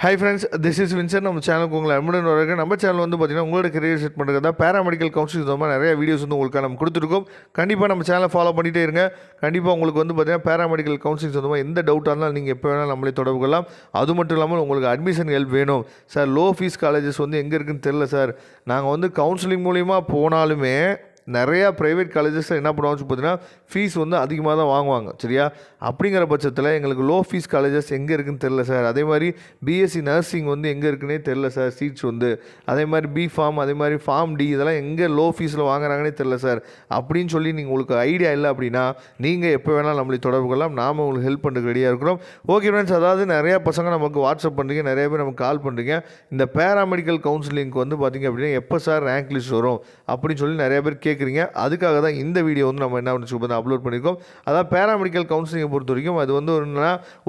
Hi friends, this is Vincent. நம்ம சேனலுக்கு உங்களை அன்புடன் வரவேற்கிறேன். நம்ம சேனல் வந்து பார்த்தீங்கன்னா உங்களோட கரியர் செட் பண்ணுறது தான் பேராமெடிக்கல் கவுன்சிலிங் சம்பந்தமாக நிறைய வீடியோஸ் வந்து உங்களுக்கு நம்ம கொடுத்துருக்கோம். கண்டிப்பாக நம்ம சேனலை ஃபாலோ பண்ணிகிட்டே இருங்க. கண்டிப்பாக உங்களுக்கு வந்து பார்த்தீங்கன்னா பேராமெடிக்கல் கவுன்சிலிங் சம்பந்தமாக எந்த டவுட்டாக இருந்தாலும் நீங்கள் எப்போ வேணாலும் நம்மளே தொடர்பு கொள்ளலாம். அது மட்டும் இல்லாமல் உங்களுக்கு அட்மிஷன் ஹெல்ப் வேணும் சார், லோ ஃபீஸ் காலேஜஸ் வந்து எங்கே இருக்குன்னு தெரில சார், நாங்கள் வந்து கவுன்சிலிங் மூலிமா போனாலுமே நிறையா ப்ரைவேட் காலேஜஸில் என்ன பண்ணுவாங்க பார்த்தீங்கன்னா ஃபீஸ் வந்து அதிகமாக தான் வாங்குவாங்க. சரியா, அப்படிங்கிற பட்சத்தில் எங்களுக்கு லோ ஃபீஸ் காலேஜஸ் எங்கே இருக்குதுன்னு தெரில சார். அதே மாதிரி பிஎஸ்சி நர்சிங் வந்து எங்கே இருக்குன்னே தெரில சார் சீட்ஸ் வந்து. அதே மாதிரி பிஃபார்ம், அதே மாதிரி ஃபார்ம் டி இதெல்லாம் எங்கே லோ ஃபீஸில் வாங்குறாங்கன்னே தெரில சார் அப்படின்னு சொல்லி நீங்கள் உங்களுக்கு ஐடியா இல்லை அப்படின்னா நீங்கள் எப்போ வேணாலும் நம்மளை தொடர்பு கொள்ளலாம். நாம் உங்களுக்கு ஹெல்ப் பண்ணுறதுக்கு ரெடியாக இருக்கிறோம். ஓகே ஃப்ரெண்ட்ஸ், அதாவது நிறையா பசங்க நமக்கு வாட்ஸ்அப் பண்ணுறீங்க, நிறைய பேர் நமக்கு கால் பண்ணுறீங்க. இந்த பேராமெடிக்கல் கவுன்சிலிங்க்கு வந்து பார்த்திங்க அப்படின்னா எப்போ சார் ரேங்க் லிஸ்ட் வரும் அப்படின்னு சொல்லி நிறைய பேர் கேட்குறீங்க. அதுக்காக தான் இந்த வீடியோ வந்து நம்ம என்ன பண்ணி அப்லோட் பண்ணியிருக்கோம். அதாவது பேராமெடிக்கல் கவுன்சிலிங்கை பொறுத்த வரைக்கும் அது வந்து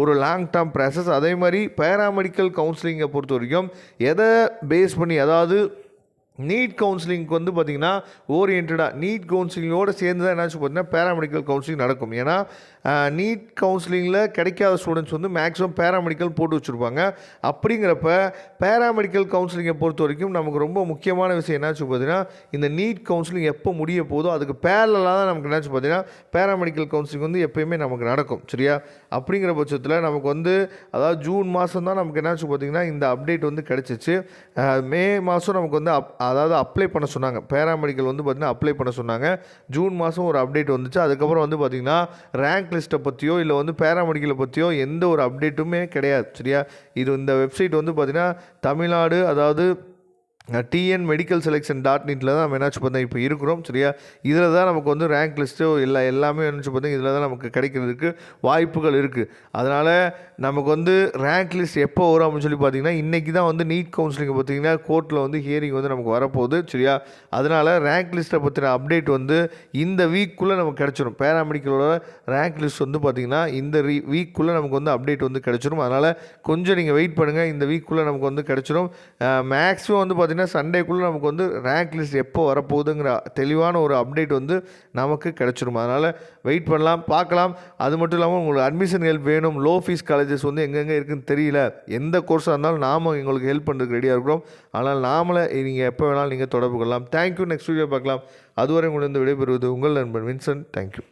ஒரு லாங் டேர்ம் ப்ராசஸ். அதே மாதிரி பேராமெடிக்கல் கவுன்சிலிங்கை பொறுத்த வரைக்கும் எதை பேஸ் பண்ணி, அதாவது நீட் கவுன்சிலிங்க்கு வந்து பார்த்திங்கன்னா ஓரியன்டாக நீட் கவுன்சிலிங்கோடு சேர்ந்து தான் என்னாச்சு பார்த்தீங்கன்னா பேராமெடிக்கல் கவுன்சிலிங் நடக்கும். ஏன்னா நீட் கவுன்சிலிங்கில் கிடைக்காத ஸ்டூடெண்ட்ஸ் வந்து மேக்ஸிமம் பேராமெடிக்கல் போட்டு வச்சுருப்பாங்க. அப்படிங்கிறப்ப பேராமெடிக்கல் கவுன்சிலிங்கை பொறுத்த வரைக்கும் நமக்கு ரொம்ப முக்கியமான விஷயம் என்னாச்சு பார்த்தீங்கன்னா இந்த நீட் கவுன்சிலிங் எப்போ முடிய போதோ அதுக்கு பேரலாக தான் நமக்கு என்னாச்சு பார்த்தீங்கன்னா பேராமெடிக்கல் கவுன்சிலிங் வந்து எப்போயுமே நமக்கு நடக்கும். சரியா, அப்படிங்கிற பட்சத்தில் நமக்கு வந்து அதாவது ஜூன் மாதம் தான் நமக்கு என்னாச்சு பார்த்திங்கன்னா இந்த அப்டேட் வந்து கிடச்சிச்சு. மே மாதம் நமக்கு வந்து அதாவது அப்ளை பண்ண சொன்னாங்க, பேராமெடிக்கல் வந்து பார்த்திங்கன்னா அப்ளை பண்ண சொன்னாங்க. ஜூன் மாதம் ஒரு அப்டேட் வந்துச்சு. அதுக்கப்புறம் வந்து பார்த்திங்கன்னா ரேங்க் லிஸ்ட்டை பற்றியோ இல்லை வந்து பேராமெடிக்கலை பற்றியோ எந்த ஒரு அப்டேட்டுமே கிடையாது. சரியா, இது இந்த வெப்சைட் வந்து பார்த்திங்கன்னா தமிழ்நாடு, அதாவது TN மெடிக்கல் செலெக்ஷன் .netல தான் நம்ம என்னாச்சு பார்த்தா இப்போ இருக்கிறோம். சரியா, இதில் தான் நமக்கு வந்து ரேங்க் லிஸ்ட்டு எல்லாமே என்னாச்சு பார்த்தா இதில் தான் நமக்கு கிடைக்கிறதுக்கு வாய்ப்புகள் இருக்குது. அதனால் நமக்கு வந்து ரேங்க் லிஸ்ட் எப்போ வரும் அப்படின்னு சொல்லி பார்த்தீங்கன்னா இன்றைக்கி தான் வந்து நீட் கவுன்சிலிங்கை பார்த்திங்கன்னா கோர்ட்டில் வந்து ஹியரிங் வந்து நமக்கு வரப்போகுது. சரியா, அதனால் ரேங்க் லிஸ்ட்டை பற்றின அப்டேட் வந்து இந்த வீக்குள்ளே நமக்கு கிடச்சிடும். பேராமெடிக்கலோட ரேங்க் லிஸ்ட் வந்து பார்த்திங்கன்னா இந்த வீக்குள்ளே நமக்கு வந்து அப்டேட் வந்து கிடச்சிடும். அதனால் கொஞ்சம் நீங்கள் வெயிட் பண்ணுங்கள், இந்த வீக்குள்ளே நமக்கு வந்து கிடச்சிடும். மேக்ஸிமம் வந்து பார்த்திங்கன்னா சண்டேக்குள்ளே நமக்கு வந்து ரேங்க் லிஸ்ட் எப்போ வரப்போகுதுங்கிற தெளிவான ஒரு அப்டேட் வந்து நமக்கு கிடச்சிடும். அதனால் வெயிட் பண்ணலாம், பார்க்கலாம். அது மட்டும் இல்லாமல் உங்களுக்கு அட்மிஷன் ஹெல்ப் வேணும், லோ ஃபீஸ் காலேஜஸ் வந்து எங்கெங்கே இருக்குதுன்னு தெரியல, எந்த கோர்ஸாக இருந்தாலும் நாம் எங்களுக்கு ஹெல்ப் பண்ணுறதுக்கு ரெடியாக இருக்கிறோம். அதனால் நாமளை நீங்கள் எப்போ வேணாலும் நீங்கள் தொடர்பு கொள்ளலாம். தேங்க்யூ. நெக்ஸ்ட் வீடியோ பார்க்கலாம். அதுவரை உங்களிடம் விடைபெறுவது உங்கள் நண்பன் வின்சென்ட். தேங்க்யூ.